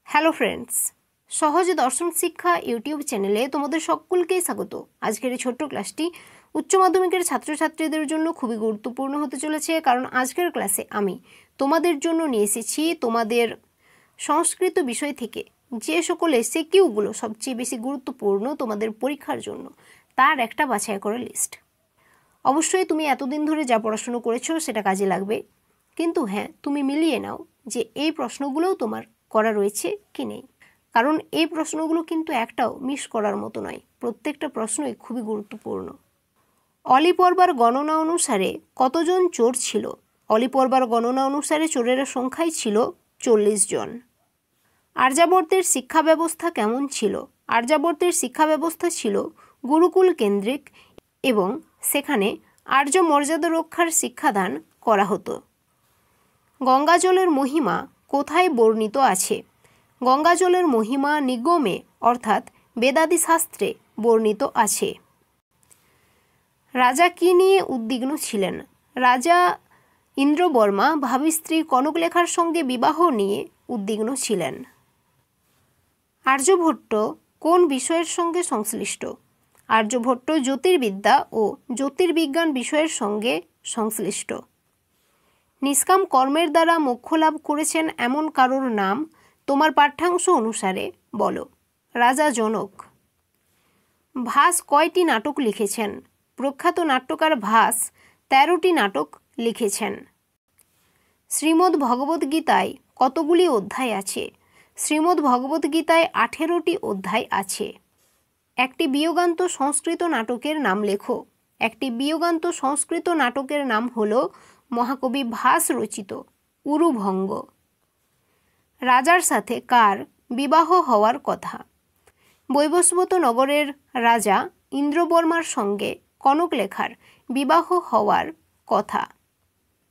Hello friends, সহজ দর্শন শিক্ষা ইউটিউব চ্যানেলে তোমাদের সকলকেই স্বাগত। আজকের এই ছোট্ট ক্লাসটি উচ্চ মাধ্যমিকের ছাত্রছাত্রীদের জন্য খুবই গুরুত্বপূর্ণ হতে চলেছে, কারণ আজকের ক্লাসে আমি তোমাদের জন্য নিয়ে এসেছি তোমাদের সংস্কৃত বিষয় থেকে যে সকল এসএকিউগুলো সবচেয়ে বেশি গুরুত্বপূর্ণ তোমাদের পরীক্ষার জন্য, তার একটা বাছাই করা লিস্ট। অবশ্যই তুমি এতদিন ধরে যা পড়াশুনো করেছো সেটা কাজে লাগবে, কিন্তু হ্যাঁ, তুমি মিলিয়ে নাও যে এই প্রশ্নগুলোও তোমার করা রয়েছে কি নেই, কারণ এই প্রশ্নগুলো কিন্তু একটাও মিস করার মতো নয়। প্রত্যেকটা প্রশ্নই খুবই গুরুত্বপূর্ণ। অলি পর্বার গণনা অনুসারে কতজন চোর ছিল? অলি পর্বার গণনা অনুসারে চোরের সংখ্যাই ছিল 40 জন। আর্যাবর্তের শিক্ষা ব্যবস্থা কেমন ছিল? আর্যাবর্তের শিক্ষা ব্যবস্থা ছিল গুরুকুল কেন্দ্রিক এবং সেখানে আর্য মর্যাদা রক্ষার শিক্ষাদান করা হতো। গঙ্গা জলের মহিমা কোথায় বর্ণিত আছে? গঙ্গা জলের মহিমা নিগমে অর্থাৎ বেদাদি শাস্ত্রে বর্ণিত আছে। রাজা কি নিয়ে উদ্বিগ্ন ছিলেন? রাজা ইন্দ্রবর্মা ভাবিস্ত্রী কনকলেখার সঙ্গে বিবাহ নিয়ে উদ্বিগ্ন ছিলেন। আর্যভট্ট কোন বিষয়ের সঙ্গে সংশ্লিষ্ট? আর্যভট্ট জ্যোতির্বিদ্যা ও জ্যোতির্বিজ্ঞান বিষয়ের সঙ্গে সংশ্লিষ্ট। নিষ্কাম কর্মের দ্বারা মোক্ষ লাভ করেছেন এমন কারোর নাম তোমার পাঠ্যাংশ অনুসারে বলো। রাজা জনক। ভাস কয়টি নাটক লিখেছেন? প্রখ্যাত নাট্যকার ভাস 13টি নাটক লিখেছেন। শ্রীমদ্ ভগবদ্গীতায় কতগুলি অধ্যায় আছে? শ্রীমদ্ ভগবদ্গীতায় 18টি অধ্যায় আছে। একটি বিয়োগান্ত সংস্কৃত নাটকের নাম লেখো। একটি বিয়োগান্ত সংস্কৃত নাটকের নাম হলো মহাকবি ভাস রচিত উরুভঙ্গ। রাজার সাথে কার বিবাহ হওয়ার কথা? বৈবস্বত নগরের রাজা ইন্দ্রবর্মার সঙ্গে কনকলেখার বিবাহ হওয়ার কথা।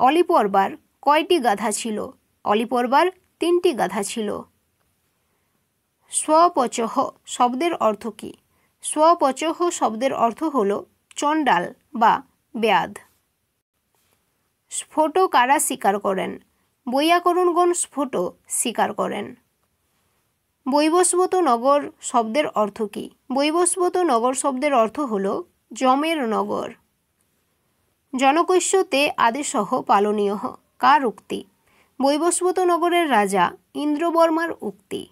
অলি পর্বার কয়টি গাধা ছিল? অলি পর্বার 3টি গাধা ছিল। স্বপচহ শব্দের অর্থ কী? স্বপচহ শব্দের অর্থ হল চণ্ডাল বা ব্যাধ। স্ফোট কারা স্বীকার করেন? বৈয়াকরণগণ স্ফোট স্বীকার করেন। বৈবস্বত নগর শব্দের অর্থ কী? বৈবস্বত নগর শব্দের অর্থ হল যমের নগর। জনকৈষ্যতে আদেশহ পালনীয় কার উক্তি? বৈবস্বত নগরের রাজা ইন্দ্রবর্মার উক্তি।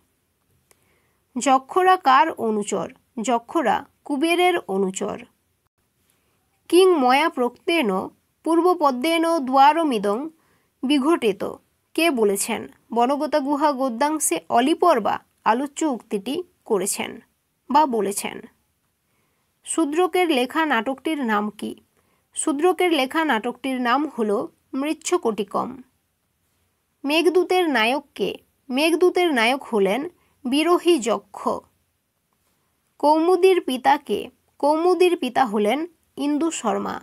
যক্ষরা কার অনুচর? যক্ষরা কুবেরের অনুচর। কিং ময়া প্রক্তেন পূর্বপদ্মেন দ্বারমিদং বিঘটেত কে বলেছেন? বনগতা গুহা গদ্যাংশে অলিপর্বা আলোচ্য উক্তিটি করেছেন বা বলেছেন। শূদ্রকের লেখা নাটকটির নাম কি? শূদ্রকের লেখা নাটকটির নাম হল মৃচ্ছকটিকম। মেঘদূতের নায়ক কে? মেঘদূতের নায়ক হলেন বিরোহী যক্ষ। কৌমুদীর পিতা কে? কৌমুদীর পিতা হলেন ইন্দু শর্মা।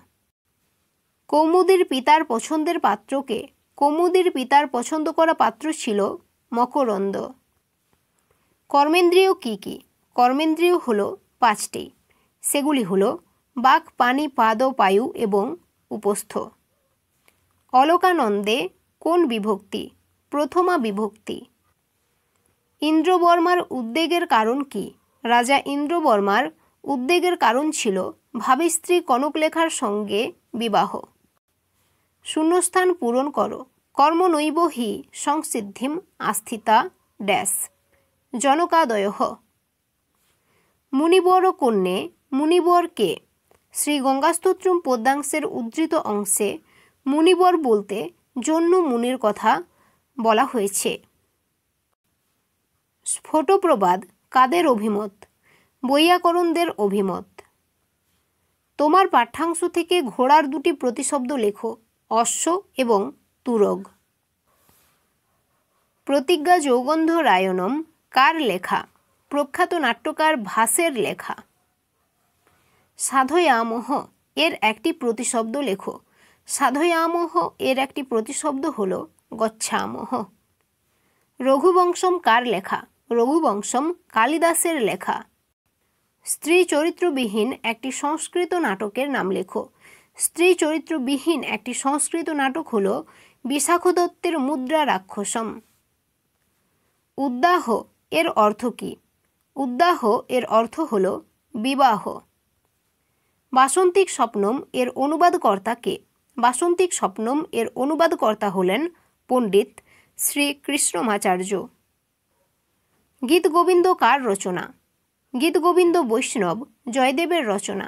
কৌমুদীর পিতার পছন্দের পাত্রকে? কৌমুদীর পিতার পছন্দ করা পাত্র ছিল মকরন্দ। কর্মেন্দ্রিয় কি কি? কর্মেন্দ্রিয় হল 5টি। সেগুলি হল বাক, পানি, পাদ, পায়ু এবং উপস্থ। অলোকানন্দে কোন বিভক্তি? প্রথমা বিভক্তি। ইন্দ্রবর্মার উদ্বেগের কারণ কি? রাজা ইন্দ্রবর্মার উদ্বেগের কারণ ছিল ভাবিস্ত্রী কনকলেখার সঙ্গে বিবাহ। শূন্যস্থান পূরণ করো। কর্ম নৈব হি সংসিদ্ধিম আস্থিতা ড্যাশ জনকাদয়ঃ। মুনিবর কন্যে মুনিবর কে? শ্রী গঙ্গাস্তোত্রম পদ্যাংশের উদ্ধৃত অংশে মুনিবর বলতে জন্য মুনির কথা বলা হয়েছে। স্ফোটপ্রবাদ কাদের অভিমত? বৈয়াকরণদের অভিমত। তোমার পাঠ্যাংশ থেকে ঘোড়ার 2টি প্রতিশব্দ লেখো, অশ্ব এবং তুরগ। প্রতিজ্ঞা যৌগন্ধ রায়নম কার লেখা? প্রখ্যাত নাট্যকার ভাসের লেখা। সাধয়ামহ এর একটি প্রতিশব্দ লেখো। সাধয়ামহ এর একটি প্রতিশব্দ হল গচ্ছামহ। রঘুবংশম কার লেখা? রঘুবংশম কালিদাসের লেখা। স্ত্রী চরিত্রবিহীন একটি সংস্কৃত নাটকের নাম লেখো। স্ত্রী চরিত্রবিহীন একটি সংস্কৃত নাটক হল বিশাখ দত্তের মুদ্রা রাক্ষসম। উদ্দাহ এর অর্থ কী? উদ্দাহ এর অর্থ হল বিবাহ। বাসন্তিক স্বপ্নম এর অনুবাদকর্তা কে? বাসন্তিক স্বপ্নম এর অনুবাদকর্তা হলেন পণ্ডিত শ্রী কৃষ্ণমাচার্য। গীতগোবিন্দ কার রচনা? গীতগোবিন্দ বৈষ্ণব জয়দেবের রচনা।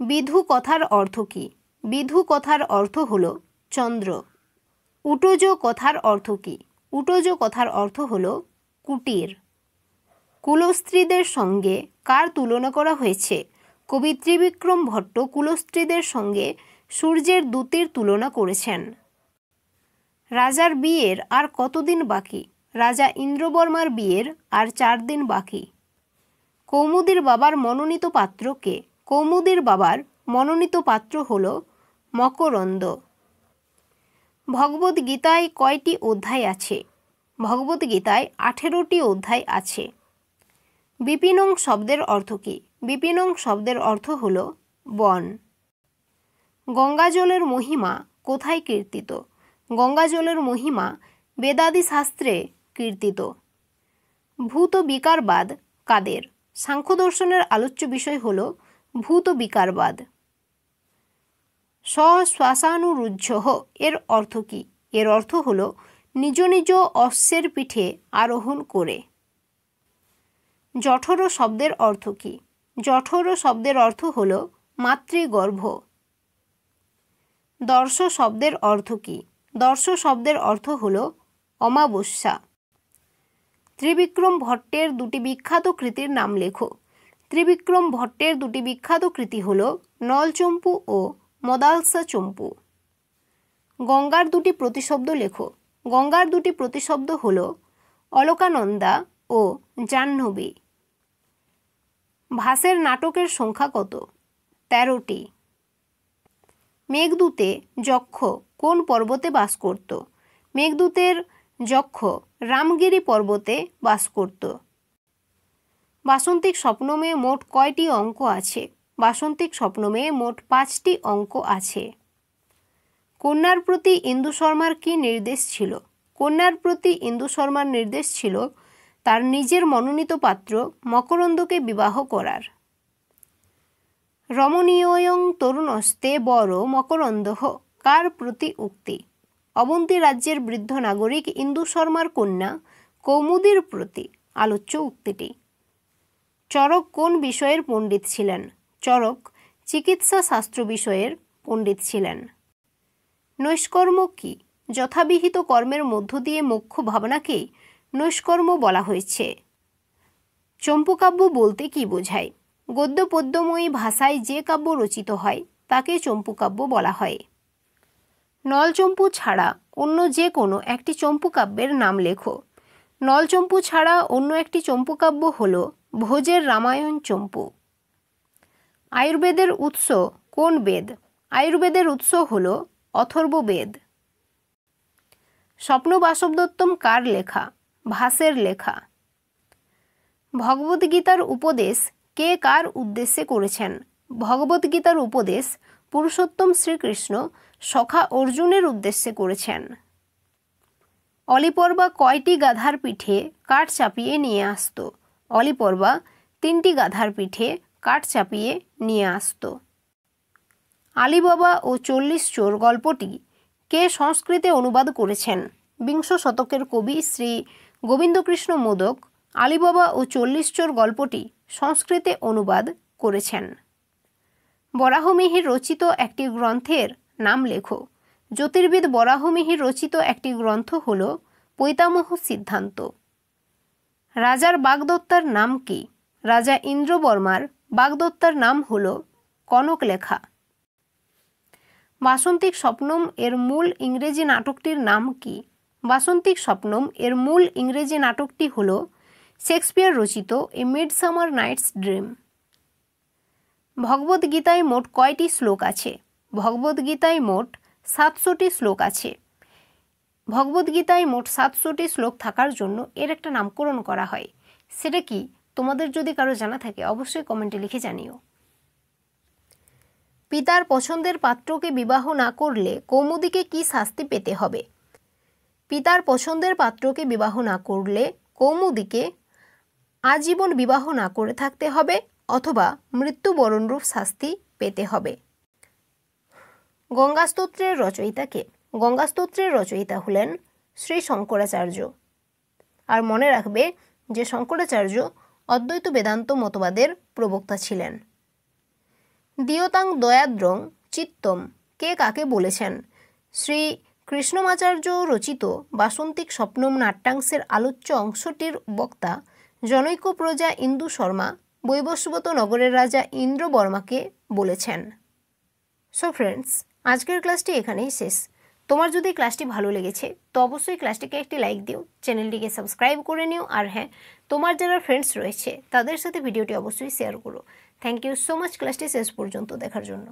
বিধু কথার অর্থ কী? বিধু কথার অর্থ হল চন্দ্র। উটোজ কথার অর্থ কী? উটোজ কথার অর্থ হল কুটির। কুলস্ত্রীদের সঙ্গে কার তুলনা করা হয়েছে? কবি ত্রিবিক্রম ভট্ট কুলস্ত্রীদের সঙ্গে সূর্যের দূতির তুলনা করেছেন। রাজার বিয়ের আর কতদিন বাকি? রাজা ইন্দ্রবর্মার বিয়ের আর 4 দিন বাকি। কৌমুদীর বাবার মনোনীত পাত্র কে? কৌমুদীর বাবার মনোনীত পাত্র হল মকরন্দ। ভগবদ্গীতায় কয়টি অধ্যায় আছে? ভগবদ্গীতায় 18টি অধ্যায় আছে। বিপিনং শব্দের অর্থ কী? বিপিনং শব্দের অর্থ হল বন। গঙ্গাজলের মহিমা কোথায় কীর্তিত? গঙ্গাজলের মহিমা বেদাদি শাস্ত্রে কীর্তিত। ভূত বিকারবাদ কাদের? সাংখ্যদর্শনের আলোচ্য বিষয় হল ভূত বিকারবাদ। স্বশ্বাসানুরুদ্ধ এর অর্থ কী? এর অর্থ হল নিজ নিজ অশ্বের পিঠে আরোহণ করে। জঠর শব্দের অর্থ কী? জঠর শব্দের অর্থ হল মাতৃগর্ভ। দর্শ শব্দের অর্থ কী? দর্শ শব্দের অর্থ হল অমাবস্যা। ত্রিবিক্রম ভট্টের 2টি বিখ্যাত কৃতির নাম লেখো। ত্রিবিক্রম ভট্টের 2টি বিখ্যাত কৃতি হল নলচম্পু ও মদালসা চম্পু। গঙ্গার 2টি প্রতিশব্দ লেখো। গঙ্গার 2টি প্রতিশব্দ হল অলকানন্দা ও জাহ্নবী। ভাসের নাটকের সংখ্যা কত? 13টি। মেঘদূতে যক্ষ কোন পর্বতে বাস করত? মেঘদূতের যক্ষ রামগিরি পর্বতে বাস করত। বাসন্তিক স্বপ্নমে মোট কয়টি অঙ্ক আছে? বাসন্তিক স্বপ্নমে মোট 5টি অঙ্ক আছে। কন্যার প্রতি ইন্দু শর্মার কী নির্দেশ ছিল? কন্যার প্রতি ইন্দু শর্মার নির্দেশ ছিল তার নিজের মনোনীত পাত্র মকরন্দকে বিবাহ করার। রমণীয়ং তরুণস্তে বড় মকরন্দঃ কার প্রতি উক্তি? অবন্তী রাজ্যের বৃদ্ধ নাগরিক ইন্দু শর্মার কন্যা কৌমুদীর প্রতি আলোচ্য উক্তিটি। চরক কোন বিষয়ের পণ্ডিত ছিলেন? চরক চিকিৎসা শাস্ত্র বিষয়ের পণ্ডিত ছিলেন। নৈষ্কর্ম কি? যথাবিহিত কর্মের মধ্য দিয়ে মোক্ষ ভাবনাকেই নৈষ্কর্ম বলা হয়েছে। চম্পুকাব্য বলতে কি বোঝায়? গদ্য পদ্যময়ী ভাষায় যে কাব্য রচিত হয় তাকে চম্পুকাব্য বলা হয়। নলচম্পু ছাড়া অন্য যে কোনো একটি চম্পুকাব্যের নাম লেখো। নলচম্পু ছাড়া অন্য একটি চম্পুকাব্য হল ভোজের রামায়ণ চম্পু। আয়ুর্বেদের উৎস কোন বেদ? আয়ুর্বেদের উৎস হল অথর্ববেদ। স্বপ্ন বাসবদত্তম কার লেখা? ভাসের লেখা। ভগবদ্গীতার উপদেশ কে কার উদ্দেশ্যে করেছেন? ভগবদ্গীতার উপদেশ পুরুষোত্তম শ্রীকৃষ্ণ সখা অর্জুনের উদ্দেশ্যে করেছেন। অলিপর্বা কয়টি গাধার পিঠে কাঠ চাপিয়ে নিয়ে আসত? অলিপর্বা 3টি গাধার পিঠে কাঠ চাপিয়ে নিয়ে আসত। আলীবাবা ও 40 চোর গল্পটি কে সংস্কৃতে অনুবাদ করেছেন? বিংশ শতকের কবি শ্রী গোবিন্দকৃষ্ণ মোদক আলীবাবা ও 40 চোর গল্পটি সংস্কৃতে অনুবাদ করেছেন। বরাহমিহির রচিত একটি গ্রন্থের নাম লেখো। জ্যোতির্বিদ বরাহমিহির রচিত একটি গ্রন্থ হল পৈতামহ সিদ্ধান্ত। রাজার বাগদত্তার নাম কি? রাজা ইন্দ্রবর্মার বাগদত্তার নাম হল কনকলেখা। বাসন্তিক স্বপ্নম এর মূল ইংরেজি নাটকটির নাম কি? বাসন্তিক স্বপ্নম এর মূল ইংরেজি নাটকটি হল শেক্সপিয়ার রচিত এ মিডসামার নাইটস ড্রিম। ভগবদ্গীতায় মোট কয়টি শ্লোক আছে? ভগবদ্গীতায় মোট 700টি শ্লোক আছে। ভগবদ্গীতায় মোট 700টি শ্লোক থাকার জন্য এর একটা নামকরণ করা হয়। সেটা কি তোমাদের যদি কারো জানা থাকে অবশ্যই কমেন্টে লিখে জানিও। পিতার পছন্দের পাত্রকে বিবাহ না করলে কৌমুদীকে কি শাস্তি পেতে হবে? পিতার পছন্দের পাত্রকে বিবাহ না করলে কৌমুদীকে আজীবন বিবাহ না করে থাকতে হবে অথবা মৃত্যুবরণরূপ শাস্তি পেতে হবে। গঙ্গাস্তোত্রের রচয়িতা কে? গঙ্গাস্তোত্রের রচয়িতা হলেন শ্রী শঙ্করাচার্য। আর মনে রাখবে যে শঙ্করাচার্য অদ্বৈত বেদান্ত মতবাদের প্রবক্তা ছিলেন। দিয়তাং দয়াদ্রং চিত্তম কে কাকে বলেছেন? শ্রী কৃষ্ণমাচার্য রচিত বাসন্তিক স্বপ্নম নাট্যাংশের আলোচ্য অংশটির বক্তা জনৈক প্রজা ইন্দু শর্মা বৈবস্বত নগরের রাজা ইন্দ্রবর্মাকে বলেছেন। সো ফ্রেন্ডস, আজকের ক্লাসটি এখানেই শেষ। তোমার যদি ক্লাসটি ভালো লেগেছে তো অবশ্যই ক্লাসটিকে একটি লাইক দিও, চ্যানেলটিকে সাবস্ক্রাইব করে নিও, আর হ্যাঁ, তোমার যারা ফ্রেন্ডস রয়েছে তাদের সাথে ভিডিওটি অবশ্যই শেয়ার করো। থ্যাংক ইউ সো মাচ ক্লাসটি শেষ পর্যন্ত দেখার জন্য।